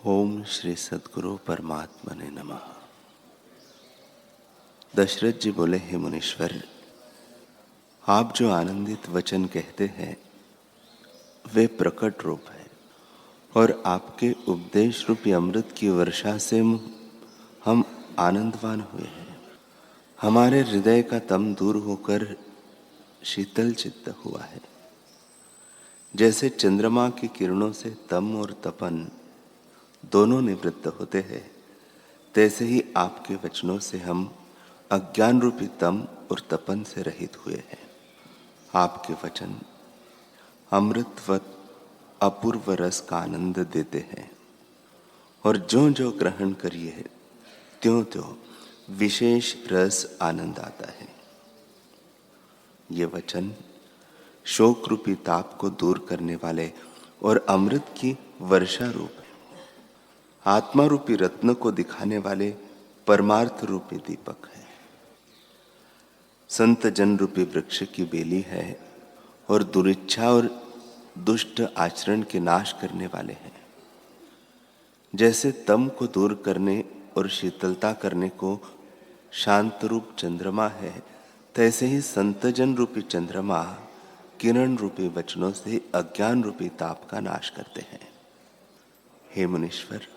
ओम श्री सद्गुरु परमात्मने नमः। दशरथ जी बोले, हे मुनीश्वर, आप जो आनंदित वचन कहते हैं वे प्रकट रूप है और आपके उपदेश रूपी अमृत की वर्षा से हम आनंदवान हुए हैं। हमारे हृदय का तम दूर होकर शीतल चित्त हुआ है। जैसे चंद्रमा की किरणों से तम और तपन दोनों निवृत्त होते हैं, तैसे ही आपके वचनों से हम अज्ञान रूपी तम और तपन से रहित हुए हैं। आपके वचन अमृतवत अपूर्व रस का आनंद देते हैं और जो जो ग्रहण करिए त्यों त्यों विशेष रस आनंद आता है। ये वचन शोक रूपी ताप को दूर करने वाले और अमृत की वर्षा रूप है। आत्मा रूपी रत्न को दिखाने वाले परमार्थ रूपी दीपक है। संत जन रूपी वृक्ष की बेली है और दुरिच्छा और दुष्ट आचरण के नाश करने वाले हैं। जैसे तम को दूर करने और शीतलता करने को शांत रूप चंद्रमा है, तैसे ही संतजन रूपी चंद्रमा किरण रूपी वचनों से अज्ञान रूपी ताप का नाश करते हैं। हे मुनीश्वर,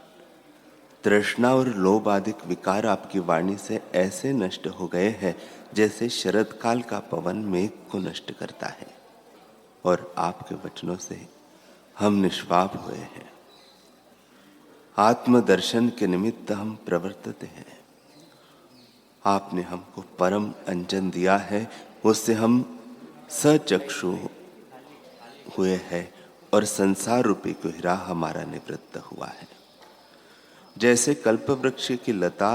तृष्णा और लोभ आदि विकार आपकी वाणी से ऐसे नष्ट हो गए हैं जैसे शरद काल का पवन मेघ को नष्ट करता है, और आपके वचनों से हम निष्पाप हुए हैं। आत्मदर्शन के निमित्त हम प्रवर्तते हैं। आपने हमको परम अंजन दिया है, उससे हम सचक्षु हुए हैं और संसार रूपी कुहरा हमारा निवृत्त हुआ है। जैसे कल्प वृक्ष की लता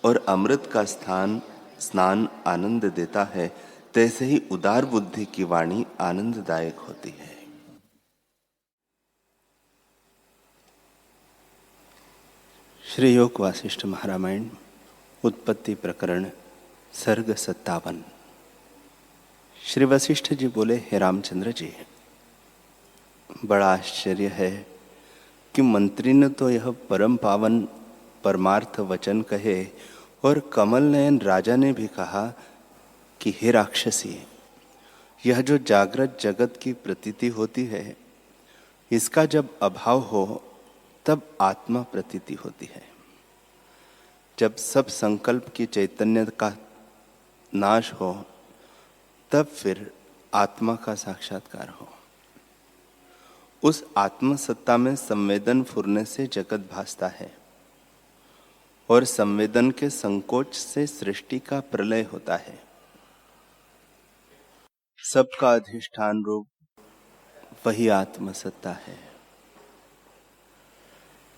और अमृत का स्नान आनंद देता है, तैसे ही उदार बुद्धि की वाणी आनंददायक होती है। श्री योग वासिष्ठ महारामायण उत्पत्ति प्रकरण सर्ग 57। श्री वशिष्ठ जी बोले, हे रामचंद्र जी, बड़ा आश्चर्य है कि मंत्री ने तो यह परम पावन परमार्थ वचन कहे और कमल नयन राजा ने भी कहा कि हे राक्षसी, यह जो जागृत जगत की प्रतीति होती है, इसका जब अभाव हो तब आत्मा प्रतीति होती है। जब सब संकल्प की चैतन्य का नाश हो तब फिर आत्मा का साक्षात्कार हो। उस आत्मसत्ता में संवेदन फुरने से जगत भासता है और संवेदन के संकोच से सृष्टि का प्रलय होता है। सबका अधिष्ठान रूप वही आत्मसत्ता है।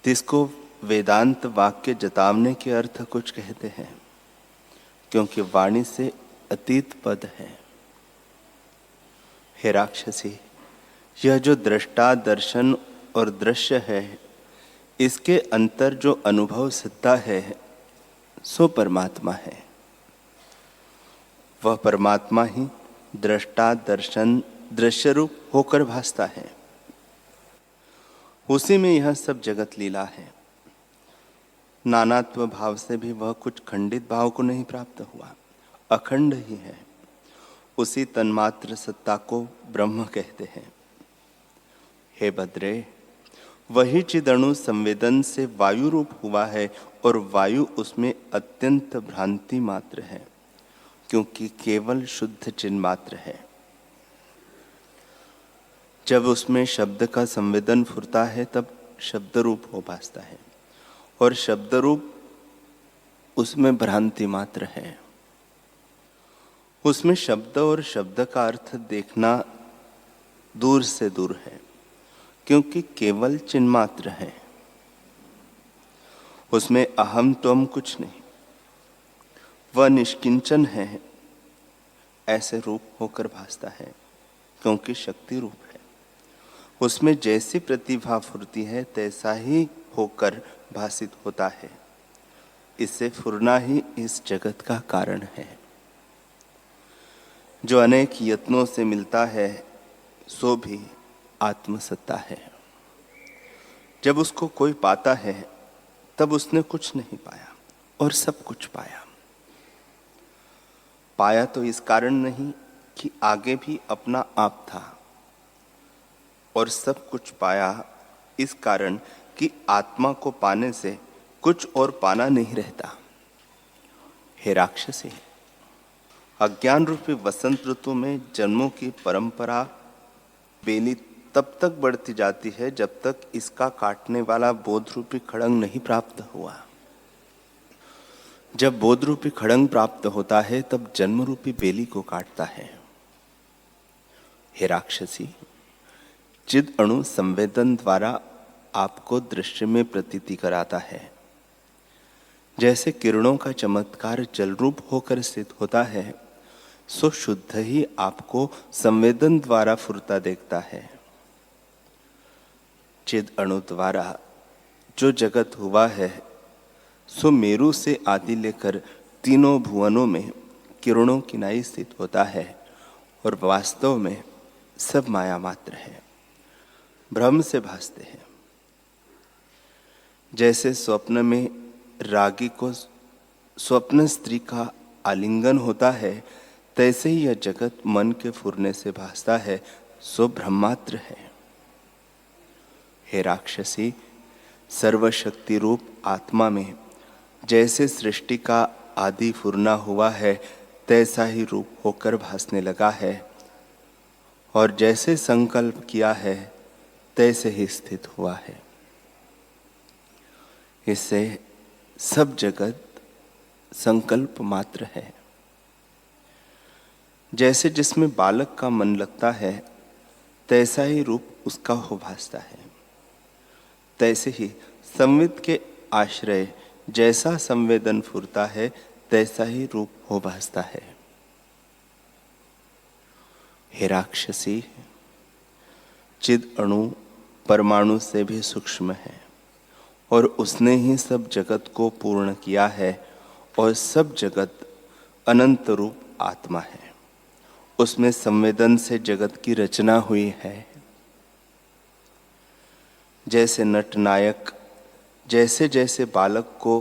जिसको वेदांत वाक्य जतावने के अर्थ कुछ कहते हैं, क्योंकि वाणी से अतीत पद है। हे राक्षसी, यह जो दृष्टा दर्शन और दृश्य है, इसके अंतर जो अनुभव सत्ता है सो परमात्मा है। वह परमात्मा ही दृष्टा दर्शन दृश्य रूप होकर भासता है। उसी में यह सब जगत लीला है। नानात्व भाव से भी वह कुछ खंडित भाव को नहीं प्राप्त हुआ, अखंड ही है। उसी तन्मात्र सत्ता को ब्रह्म कहते हैं। हे भद्रे, वही चिदणु संवेदन से वायु रूप हुआ है और वायु उसमें अत्यंत भ्रांति मात्र है, क्योंकि केवल शुद्ध चिन्ह मात्र है। जब उसमें शब्द का संवेदन फुरता है तब शब्द रूप हो भासता है, और शब्द रूप उसमें भ्रांति मात्र है। उसमें शब्द और शब्द का अर्थ देखना दूर से दूर है, क्योंकि केवल चिन्ह मात्र है। उसमें अहम त्वम कुछ नहीं, वह निष्किंचन है, ऐसे रूप होकर भासता है, क्योंकि शक्ति रूप है। उसमें जैसी प्रतिभा फुरती है तैसा ही होकर भासित होता है। इससे फुरना ही इस जगत का कारण है। जो अनेक यत्नों से मिलता है सो भी आत्मसत्ता है। जब उसको कोई पाता है तब उसने कुछ नहीं पाया और सब कुछ पाया। पाया तो इस कारण नहीं कि आगे भी अपना आप था, और सब कुछ पाया इस कारण कि आत्मा को पाने से कुछ और पाना नहीं रहता। हे राक्षसी, अज्ञान रूपी वसंत ऋतु में जन्मों की परंपरा बेली तब तक बढ़ती जाती है जब तक इसका काटने वाला बोध रूपी खड़ंग नहीं प्राप्त हुआ। जब बोध रूपी खड़ंग प्राप्त होता है तब जन्म रूपी बेली को काटता है। हे राक्षसी, चिद अणु संवेदन द्वारा आपको दृश्य में प्रतीति कराता है। जैसे किरणों का चमत्कार जल रूप होकर स्थित होता है, सो शुद्ध ही आपको संवेदन द्वारा फुरता देखता है। चिद अणु द्वारा जो जगत हुआ है, सो मेरु से आदि लेकर तीनों भुवनों में किरणों की नाई स्थित होता है, और वास्तव में सब माया मात्र है, भ्रम से भासते हैं। जैसे स्वप्न में रागी को स्वप्न स्त्री का आलिंगन होता है, तैसे ही यह जगत मन के फुरने से भासता है, सो ब्रह्मात्र है। हे राक्षसी, सर्वशक्ति रूप आत्मा में जैसे सृष्टि का आदि फुरना हुआ है, तैसा ही रूप होकर भासने लगा है, और जैसे संकल्प किया है तैसे ही स्थित हुआ है। इससे सब जगत संकल्प मात्र है। जैसे जिसमें बालक का मन लगता है, तैसा ही रूप उसका हो भासता है, तैसे ही संविद के आश्रय जैसा संवेदन फुरता है, तैसा ही रूप हो भासता है। हे राक्षसी, चिद अणु परमाणु से भी सूक्ष्म है, और उसने ही सब जगत को पूर्ण किया है, और सब जगत अनंत रूप आत्मा है। उसमें संवेदन से जगत की रचना हुई है। जैसे नटनायक जैसे जैसे बालक को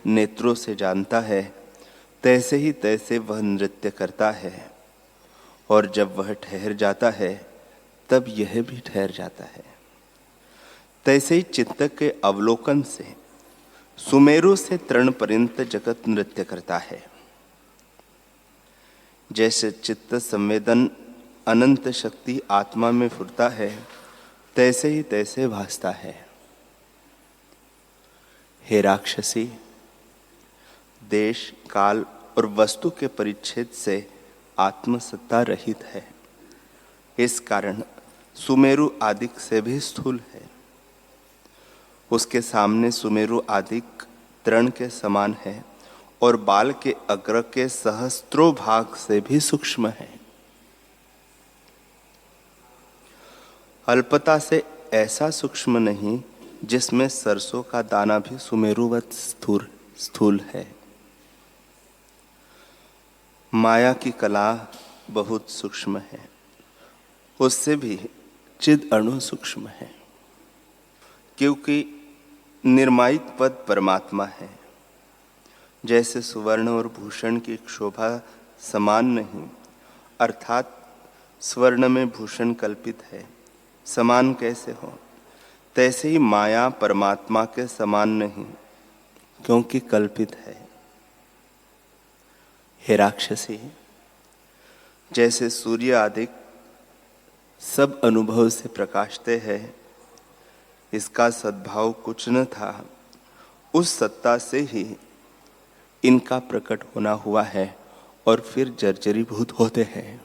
नेत्रों से जानता है, तैसे ही तैसे वह नृत्य करता है, और जब वह ठहर जाता है तब यह भी ठहर जाता है। तैसे ही चित्त के अवलोकन से सुमेरु से तृण पर्यंत जगत नृत्य करता है। जैसे चित्त संवेदन अनंत शक्ति आत्मा में फुरता है, तैसे ही तैसे भासता है। हे राक्षसी, देश काल और वस्तु के परिच्छेद से आत्मसत्ता रहित है। इस कारण सुमेरु आदिक से भी स्थूल है। उसके सामने सुमेरु आदिक तृण के समान है, और बाल के अग्र के सहस्त्रों भाग से भी सूक्ष्म है। अल्पता से ऐसा सूक्ष्म नहीं जिसमें सरसों का दाना भी सुमेरुवत स्थूल है। माया की कला बहुत सूक्ष्म है, उससे भी चिद अणु सूक्ष्म है, क्योंकि निर्मायिक पद परमात्मा है। जैसे सुवर्ण और भूषण की शोभा समान नहीं, अर्थात स्वर्ण में भूषण कल्पित है, समान कैसे हो, तैसे ही माया परमात्मा के समान नहीं, क्योंकि कल्पित है। हे राक्षसी, जैसे सूर्य आदि सब अनुभव से प्रकाशते हैं, इसका सद्भाव कुछ न था, उस सत्ता से ही इनका प्रकट होना हुआ है, और फिर जर्जरीभूत होते हैं।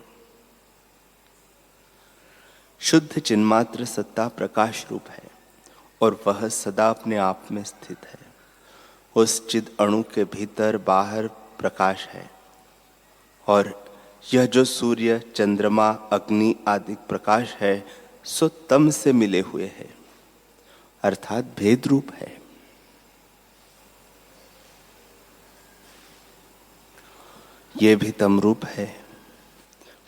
शुद्ध चिन्मात्र सत्ता प्रकाश रूप है, और वह सदा अपने आप में स्थित है। उस चिद अणु के भीतर बाहर प्रकाश है, और यह जो सूर्य चंद्रमा अग्नि आदि प्रकाश है, सो तम से मिले हुए है, अर्थात भेद रूप है। ये भी तम रूप है,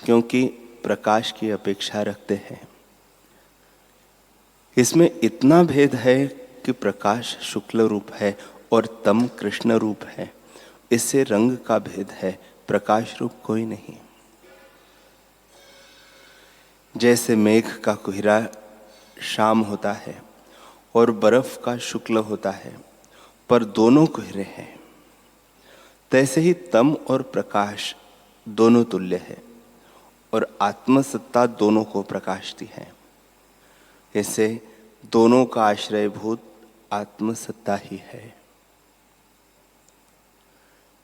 क्योंकि प्रकाश की अपेक्षा रखते हैं। इसमें इतना भेद है कि प्रकाश शुक्ल रूप है और तम कृष्ण रूप है। इससे रंग का भेद है, प्रकाश रूप कोई नहीं। जैसे मेघ का कुहरा शाम होता है और बर्फ का शुक्ल होता है, पर दोनों कुहरे हैं, तैसे ही तम और प्रकाश दोनों तुल्य है और आत्मसत्ता दोनों को प्रकाशती है। इससे दोनों का आश्रयभूत आत्मसत्ता ही है।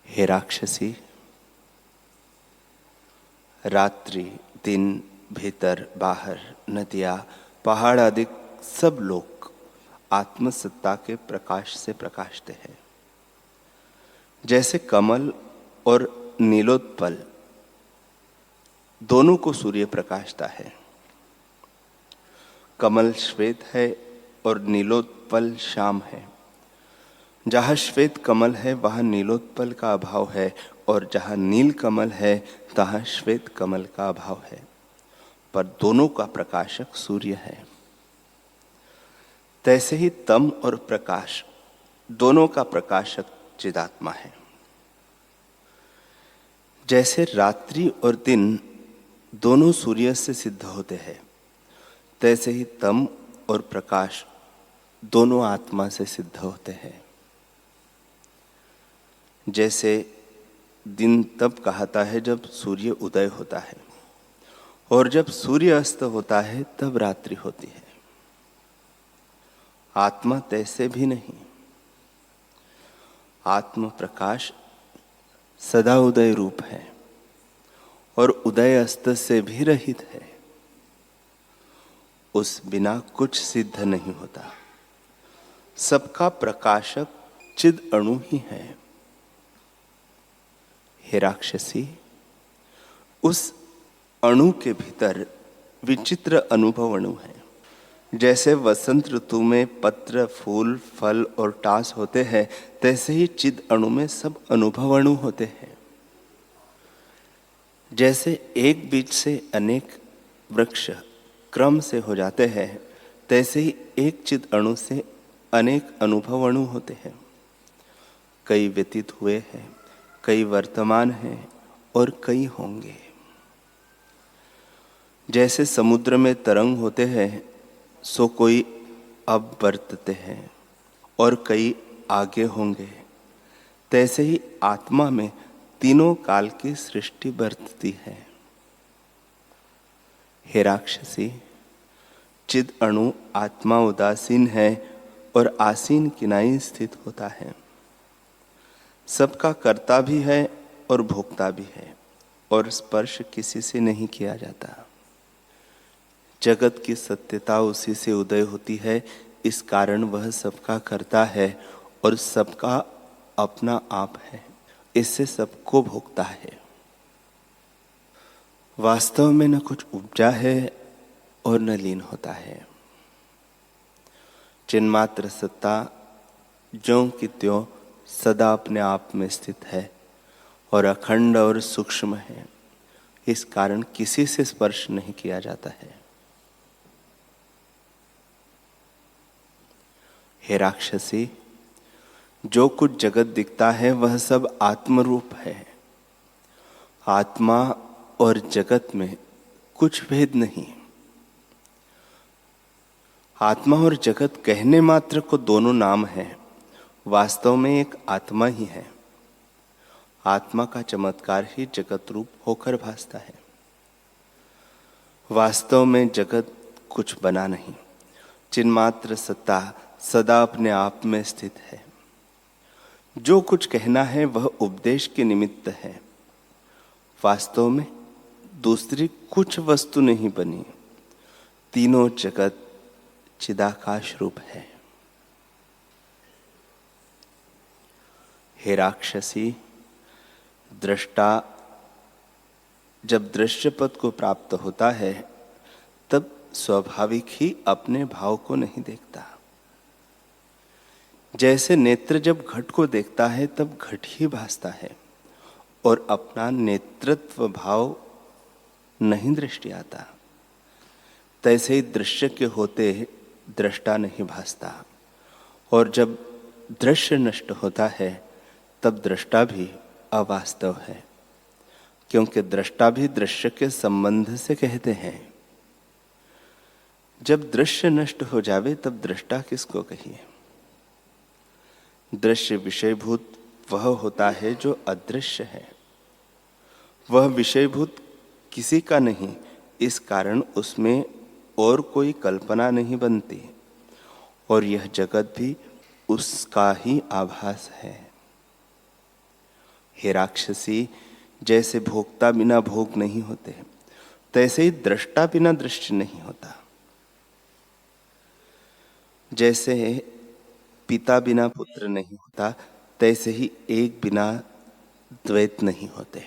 हे राक्षसी, रात्रि दिन, भीतर बाहर, नदियां, पहाड़ आदि सब लोग आत्मसत्ता के प्रकाश से प्रकाशते हैं। जैसे कमल और नीलोत्पल दोनों को सूर्य प्रकाशता है। कमल श्वेत है और नीलोत्पल श्याम है। जहाँ श्वेत कमल है वहाँ नीलोत्पल का अभाव है, और जहाँ नील कमल है तहाँ श्वेत कमल का अभाव है, पर दोनों का प्रकाशक सूर्य है। तैसे ही तम और प्रकाश दोनों का प्रकाशक चिदात्मा है। जैसे रात्रि और दिन दोनों सूर्य से सिद्ध होते हैं, तैसे ही तम और प्रकाश दोनों आत्मा से सिद्ध होते हैं। जैसे दिन तब कहता है जब सूर्य उदय होता है, और जब सूर्य अस्त होता है तब रात्रि होती है। आत्मा तैसे भी नहीं। आत्म प्रकाश सदा उदय रूप है और उदय अस्त से भी रहित है। उस बिना कुछ सिद्ध नहीं होता। सबका प्रकाशक चिद अणु ही है। हे राक्षसी, उस अणु के भीतर विचित्र अनुभव अणु है। जैसे वसंत ऋतु में पत्र, फूल, फल और टास होते हैं, तैसे ही चिद अणु में सब अनुभव अणु होते हैं। जैसे एक बीज से अनेक वृक्ष क्रम से हो जाते हैं, तैसे ही एक चिद अणु से अनेक अनुभव अणु होते हैं। कई व्यतीत हुए हैं, कई वर्तमान हैं और कई होंगे। जैसे समुद्र में तरंग होते हैं, सो कोई अब बरतते हैं और कई आगे होंगे, तैसे ही आत्मा में तीनों काल की सृष्टि बरतती है। हे राक्षसी, चिद अणु आत्मा उदासीन है और आसीन किनाई स्थित होता है। सबका कर्ता भी है और भोक्ता भी है, और स्पर्श किसी से नहीं किया जाता। जगत की सत्यता उसी से उदय होती है, इस कारण वह सबका कर्ता है और सबका अपना आप है। इससे सबको भोगता है। वास्तव में न कुछ उपजा है और न लीन होता है। चिन्मात्र सत्ता ज्यों की त्यों सदा अपने आप में स्थित है और अखंड और सूक्ष्म है। इस कारण किसी से स्पर्श नहीं किया जाता है। हे राक्षसी, जो कुछ जगत दिखता है वह सब आत्मरूप है। आत्मा और जगत में कुछ भेद नहीं। आत्मा और जगत कहने मात्र को दोनों नाम हैं, वास्तव में एक आत्मा ही है। आत्मा का चमत्कार ही जगत रूप होकर भासता है। वास्तव में जगत कुछ बना नहीं। चिन्मात्र सत्ता सदा अपने आप में स्थित है। जो कुछ कहना है वह उपदेश के निमित्त है। वास्तव में दूसरी कुछ वस्तु नहीं बनी। तीनों जगत चिदाकाश रूप है। हे राक्षसी, दृष्टा जब दृश्य पद को प्राप्त होता है तब स्वाभाविक ही अपने भाव को नहीं देखता। जैसे नेत्र जब घट को देखता है तब घट ही भासता है और अपना नेतृत्व भाव नहीं दृष्टि आता। तैसे ही दृश्य के होते दृष्टा नहीं भासता, और जब दृश्य नष्ट होता है तब दृष्टा भी अवास्तव है, क्योंकि दृष्टा भी दृश्य के संबंध से कहते हैं। जब दृश्य नष्ट हो जावे तब दृष्टा किसको कहिए? दृश्य विषयभूत वह होता है जो अदृश्य है, वह विषयभूत किसी का नहीं, इस कारण उसमें और कोई कल्पना नहीं बनती, और यह जगत भी उसका ही आभास है। हे राक्षसी, जैसे भोक्ता बिना भोग नहीं होते, तैसे ही दृष्टा बिना दृश्य नहीं होता। जैसे पिता बिना पुत्र नहीं होता, तैसे ही एक बिना द्वैत नहीं होते।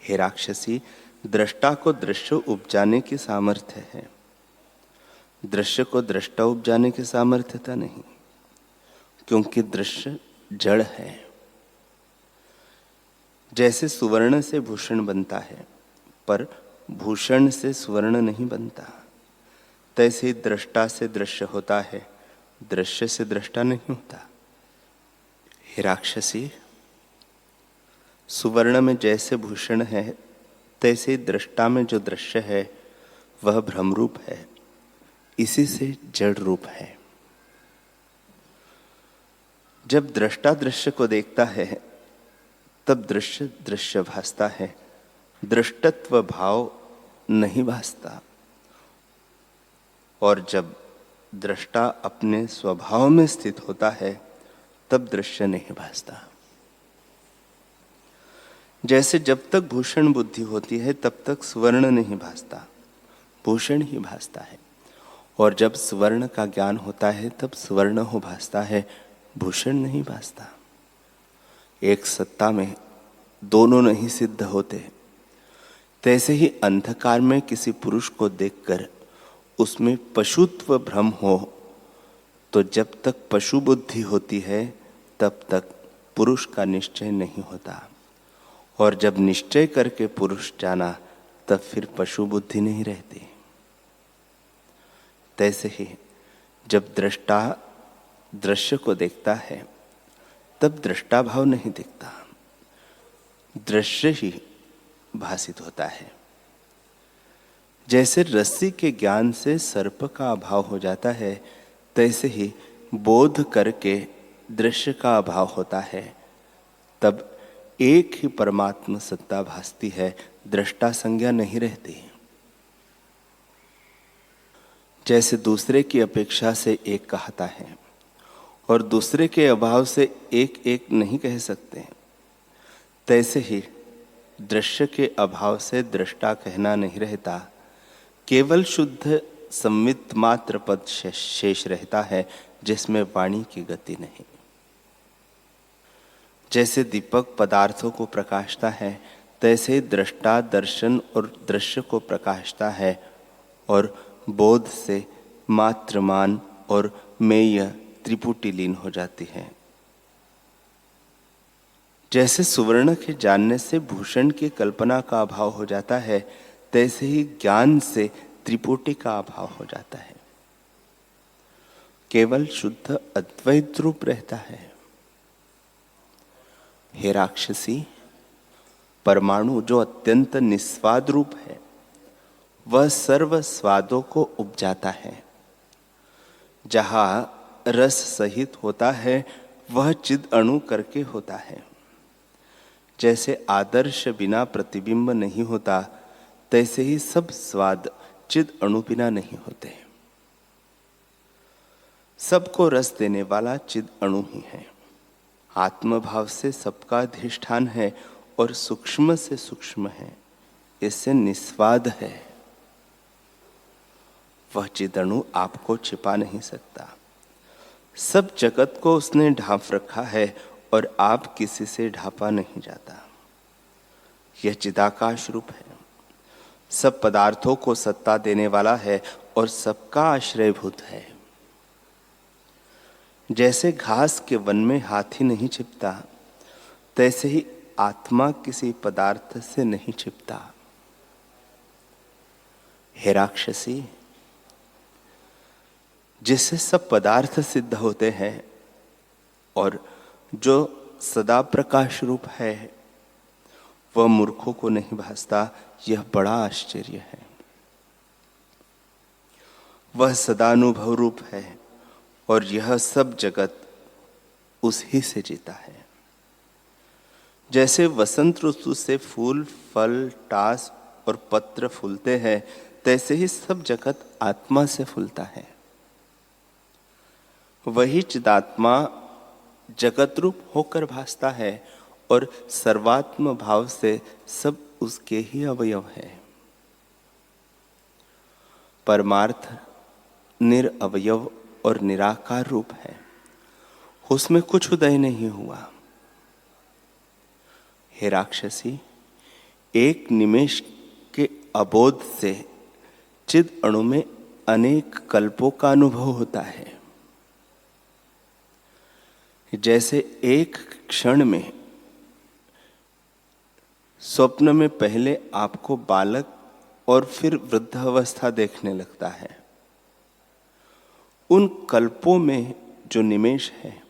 हे राक्षसी, दृष्टा को दृश्य उपजाने की सामर्थ्य है, दृश्य को दृष्टा उपजाने की सामर्थ्यता नहीं, क्योंकि दृश्य जड़ है। जैसे सुवर्ण से भूषण बनता है, पर भूषण से सुवर्ण नहीं बनता, तैसे दृष्टा से दृश्य होता है, दृश्य से दृष्टा नहीं होता। हे राक्षसी, सुवर्ण में जैसे भूषण है, तैसे दृष्टा में जो दृश्य है वह भ्रम रूप है, इसी से जड़ रूप है। जब दृष्टा दृश्य को देखता है तब दृश्य दृश्य भासता है, दृष्टत्व भाव नहीं भासता। और जब दृष्टा अपने स्वभाव में स्थित होता है तब दृश्य नहीं भासता। जैसे जब तक भूषण बुद्धि होती है तब तक स्वर्ण नहीं भासता, भूषण ही भासता है, और जब स्वर्ण का ज्ञान होता है तब स्वर्ण हो भासता है, भूषण नहीं भासता। एक सत्ता में दोनों नहीं सिद्ध होते, तैसे ही अंधकार में किसी पुरुष को देखकर उसमें पशुत्व भ्रम हो, तो जब तक पशु बुद्धि होती है तब तक पुरुष का निश्चय नहीं होता, और जब निश्चय करके पुरुष जाना तब फिर पशु बुद्धि नहीं रहती। तैसे ही जब दृष्टा दृश्य को देखता है तब दृष्टा भाव नहीं दिखता, दृश्य ही भासित होता है। जैसे रस्सी के ज्ञान से सर्प का अभाव हो जाता है, तैसे ही बोध करके दृश्य का अभाव होता है, तब एक ही परमात्मा सत्ता भासती है, दृष्टा संज्ञा नहीं रहती। जैसे दूसरे की अपेक्षा से एक कहता है और दूसरे के अभाव से एक एक नहीं कह सकते, तैसे ही दृश्य के अभाव से दृष्टा कहना नहीं रहता, केवल शुद्ध संवित मात्र पद शेष रहता है, जिसमें वाणी की गति नहीं। जैसे दीपक पदार्थों को प्रकाशता है, तैसे दृष्टा दर्शन और दृश्य को प्रकाशता है, और बोध से मात्रमान और मेय त्रिपुटी लीन हो जाती है। जैसे सुवर्ण के जानने से भूषण की कल्पना का अभाव हो जाता है, तैसे ही ज्ञान से त्रिपुटी का अभाव हो जाता है, केवल शुद्ध अद्वैत रूप रहता है। हे राक्षसी, परमाणु जो अत्यंत निस्वाद रूप है, वह सर्व स्वादों को उपजाता है। जहां रस सहित होता है वह चिद अणु करके होता है। जैसे आदर्श बिना प्रतिबिंब नहीं होता, तैसे ही सब स्वाद चिद अणु बिना नहीं होते। सबको रस देने वाला चिद अणु ही है। आत्मभाव से सबका अधिष्ठान है और सूक्ष्म से सूक्ष्म है, इससे निस्वाद है। वह चिदणु आपको छिपा नहीं सकता। सब जगत को उसने ढांप रखा है और आप किसी से ढांपा नहीं जाता। यह चिदाकाश रूप है, सब पदार्थों को सत्ता देने वाला है और सबका आश्रयभूत है। जैसे घास के वन में हाथी नहीं छिपता, तैसे ही आत्मा किसी पदार्थ से नहीं छिपता। हे राक्षसी, जिससे सब पदार्थ सिद्ध होते हैं और जो सदा प्रकाश रूप है वह मूर्खों को नहीं भासता, यह बड़ा आश्चर्य है। वह सदानुभव रूप है और यह सब जगत उसी से जीता है। जैसे वसंत ऋतु से फूल, फल, टास और पत्र फूलते हैं, तैसे ही सब जगत आत्मा से फूलता है। वही चिदात्मा जगत रूप होकर भासता है और सर्वात्म भाव से सब उसके ही अवयव है। परमार्थ निरअवयव और निराकार रूप है, उसमें कुछ उदय नहीं हुआ। हे राक्षसी, एक निमेष के अबोध से चिद अणु में अनेक कल्पों का अनुभव होता है। जैसे एक क्षण में स्वप्न में पहले आपको बालक और फिर वृद्ध अवस्था देखने लगता है, उन कल्पों में जो निमेष है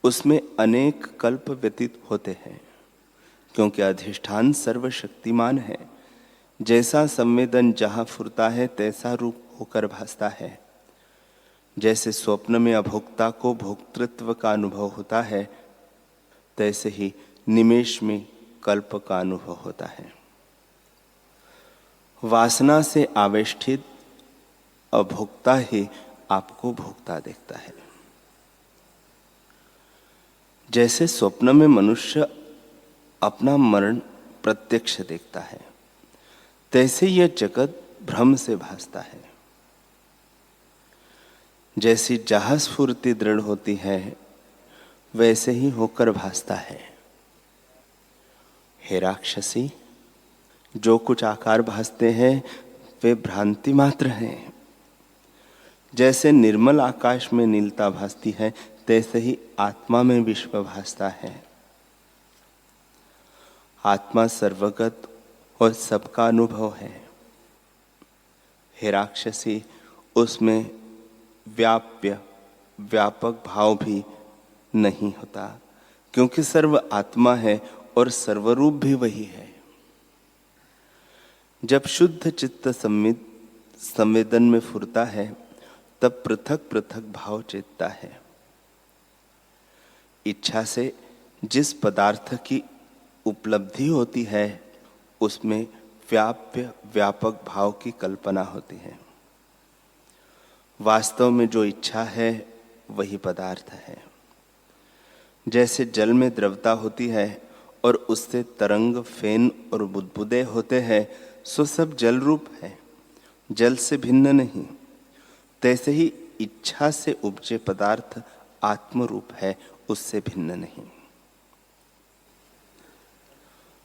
उसमें अनेक कल्प व्यतीत होते हैं, क्योंकि अधिष्ठान सर्वशक्तिमान है। जैसा संवेदन जहां फुरता है तैसा रूप होकर भासता है। जैसे स्वप्न में अभोक्ता को भोक्तृत्व का अनुभव होता है, तैसे ही निमेष में कल्प का अनुभव होता है। वासना से आवेष्टित अभोक्ता ही आपको भोक्ता देखता है। जैसे स्वप्न में मनुष्य अपना मरण प्रत्यक्ष देखता है, तैसे यह जगत भ्रम से भासता है। जैसी जहां स्फूर्ति दृढ़ होती है वैसे ही होकर भासता है। हे राक्षसी, जो कुछ आकार भासते हैं वे भ्रांति मात्र हैं। जैसे निर्मल आकाश में नीलता भासती है, तैसे ही आत्मा में विश्व भासता है। आत्मा सर्वगत और सबका अनुभव है। हे राक्षसी, उसमें व्याप्य व्यापक भाव भी नहीं होता, क्योंकि सर्व आत्मा है और सर्वरूप भी वही है। जब शुद्ध चित्त संवेदन में फुरता है तब पृथक पृथक भाव चेतता है। इच्छा से जिस पदार्थ की उपलब्धि होती है उसमें व्याप्य व्यापक भाव की कल्पना होती है। वास्तव में जो इच्छा है वही पदार्थ है। जैसे जल में द्रवता होती है और उससे तरंग, फेन और बुदबुदे होते हैं, सो सब जल रूप है, जल से भिन्न नहीं। तैसे ही इच्छा से उपजे पदार्थ आत्म रूप है, उससे भिन्न नहीं।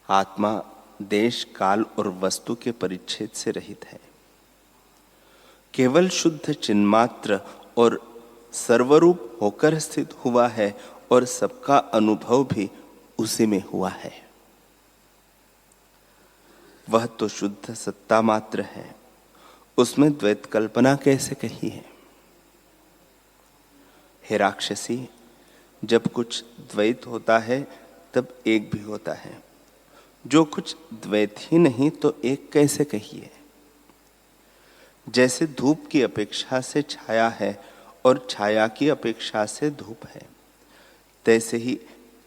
आत्मा देश, काल और वस्तु के परिच्छेद से रहित है। केवल शुद्ध चिन्मात्र और सर्वरूप होकर स्थित हुआ है और सबका अनुभव भी उसी में हुआ है। वह तो शुद्ध सत्ता मात्र है, उसमें द्वैत कल्पना कैसे कही है। हे राक्षसी, जब कुछ द्वैत होता है तब एक भी होता है। जो कुछ द्वैत ही नहीं तो एक कैसे कहिए। जैसे धूप की अपेक्षा से छाया है और छाया की अपेक्षा से धूप है, तैसे ही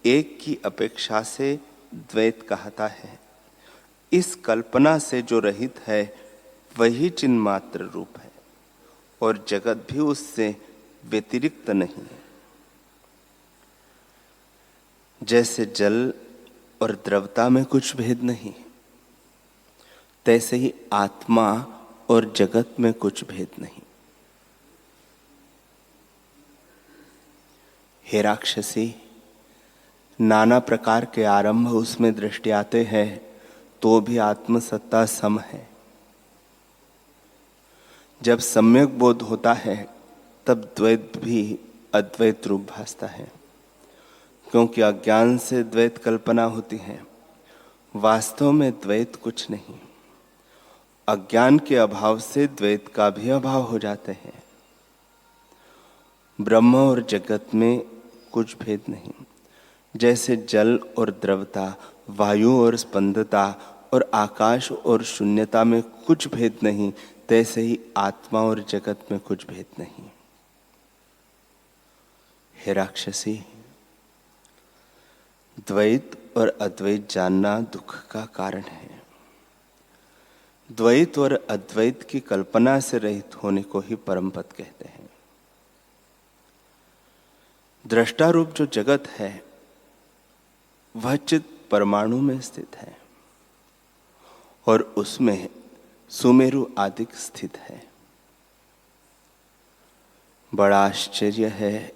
एक की अपेक्षा से द्वैत कहता है। इस कल्पना से जो रहित है वही चिन्मात्र रूप है और जगत भी उससे व्यतिरिक्त नहीं है। जैसे जल और द्रवता में कुछ भेद नहीं, तैसे ही आत्मा और जगत में कुछ भेद नहीं। हे राक्षसी, नाना प्रकार के आरंभ उसमें दृष्टि आते हैं तो भी आत्मसत्ता सम है। जब सम्यक बोध होता है तब द्वैत भी अद्वैत रूप भासता है, क्योंकि अज्ञान से द्वैत कल्पना होती है। वास्तव में द्वैत कुछ नहीं, अज्ञान के अभाव से द्वैत का भी अभाव हो जाते हैं। ब्रह्म और जगत में कुछ भेद नहीं। जैसे जल और द्रवता, वायु और स्पंदता और आकाश और शून्यता में कुछ भेद नहीं, तैसे ही आत्मा और जगत में कुछ भेद नहीं। हे राक्षसी, द्वैत और अद्वैत जानना दुख का कारण है। द्वैत और अद्वैत की कल्पना से रहित होने को ही परम पद कहते हैं। दृष्टा रूप जो जगत है वह चित परमाणु में स्थित है और उसमें सुमेरु आदि स्थित है। बड़ा आश्चर्य है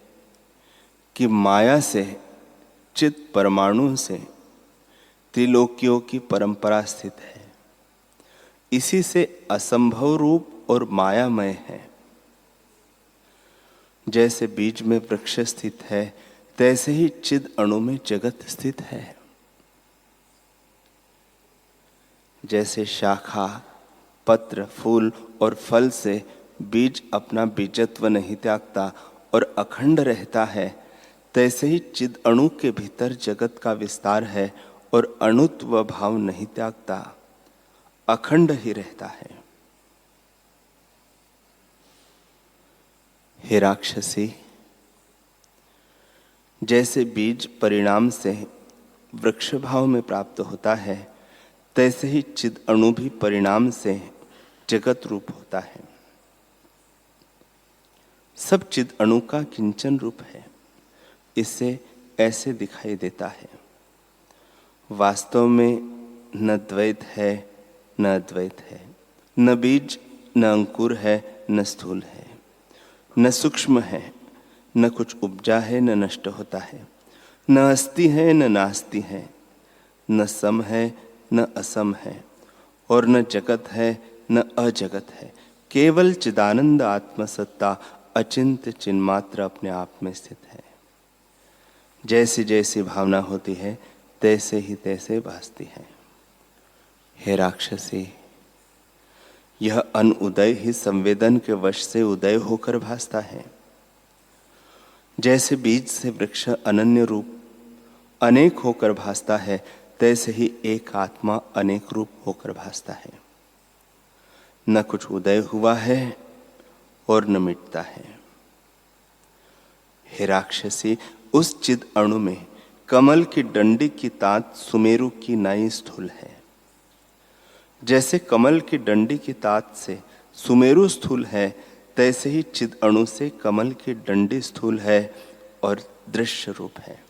कि माया से चित परमाणु से त्रिलोकियों की परंपरा स्थित है। इसी से असंभव रूप और मायामय है। जैसे बीज में वृक्ष स्थित है, तैसे ही चिद अणु में जगत स्थित है। जैसे शाखा, पत्र, फूल और फल से बीज अपना बीजत्व नहीं त्यागता और अखंड रहता है, तैसे ही चिद अणु के भीतर जगत का विस्तार है और अणुत्व भाव नहीं त्यागता, अखंड ही रहता है। हे राक्षसी, जैसे बीज परिणाम से वृक्ष भाव में प्राप्त होता है, तैसे ही चिद अणु भी परिणाम से जगत रूप होता है। सब चिद अणु का किंचन रूप है, इससे ऐसे दिखाई देता है। वास्तव में न द्वैत है न अद्वैत है, न बीज न अंकुर है न स्थूल है, न सूक्ष्म है न कुछ उपजा है न नष्ट होता है, न अस्ति है न नास्ति है, न सम है न असम है, और न जगत है न अजगत है। केवल चिदानंद आत्मसत्ता अचिंत्य चिन्मात्र अपने आप में स्थित है। जैसी जैसी भावना होती है तैसे ही तैसे भासती है। हे राक्षसी, यह अनुदय ही संवेदन के वश से उदय होकर भासता है। जैसे बीज से वृक्ष अनन्य रूप अनेक होकर भासता है, तैसे ही एक आत्मा अनेक रूप होकर भासता है। न कुछ उदय हुआ है और न मिटता है। हे राक्षसी, उस चिद अणु में कमल की डंडी की तात सुमेरु की नाई स्थूल है। जैसे कमल की डंडी की तात से सुमेरु स्थूल है, तैसे ही चिद अणु से कमल की डंडी स्थूल है और दृश्य रूप है।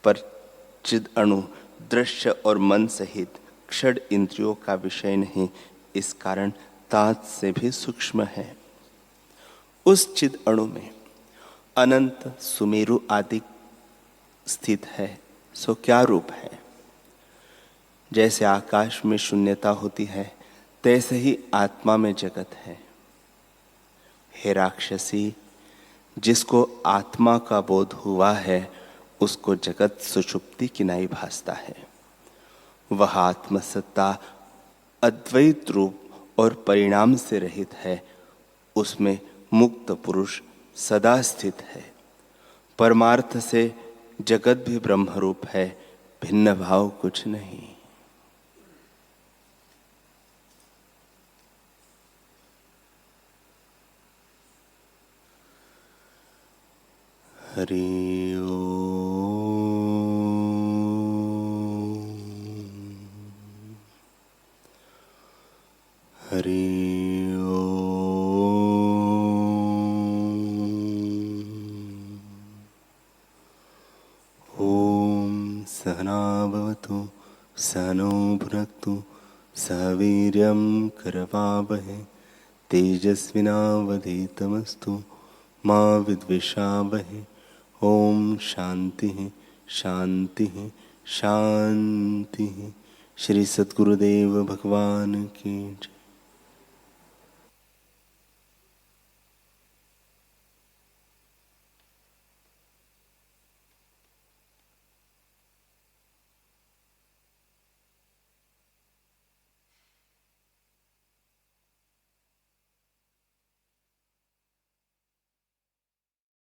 पर चिद अणु दृश्य और मन सहित क्षण इंद्रियों का विषय नहीं, इस कारण तात से भी सूक्ष्म है। उस चिद अणु में अनंत सुमेरु आदि स्थित है, सो क्या रूप है? जैसे आकाश में शून्यता होती है, तैसे ही आत्मा में जगत है। हे राक्षसी, जिसको आत्मा का बोध हुआ है, उसको जगत सुषुप्ति की नाई भासता है। वह आत्मसत्ता अद्वैत रूप और परिणाम से रहित है। उसमें मुक्त पुरुष सदा स्थित है। परमार्थ से जगत भी ब्रह्म रूप है, भिन्न भाव कुछ नहीं। हरि ओम। हरि ओम। ओम सहना भवतु सहनौ भुनक्तु सह वीर्यं करवावहै तेजस्विनावधीतमस्तु मा विद्विषावहै। ओम शांति शांति शांति। श्री सद्गुरुदेव भगवान की जय।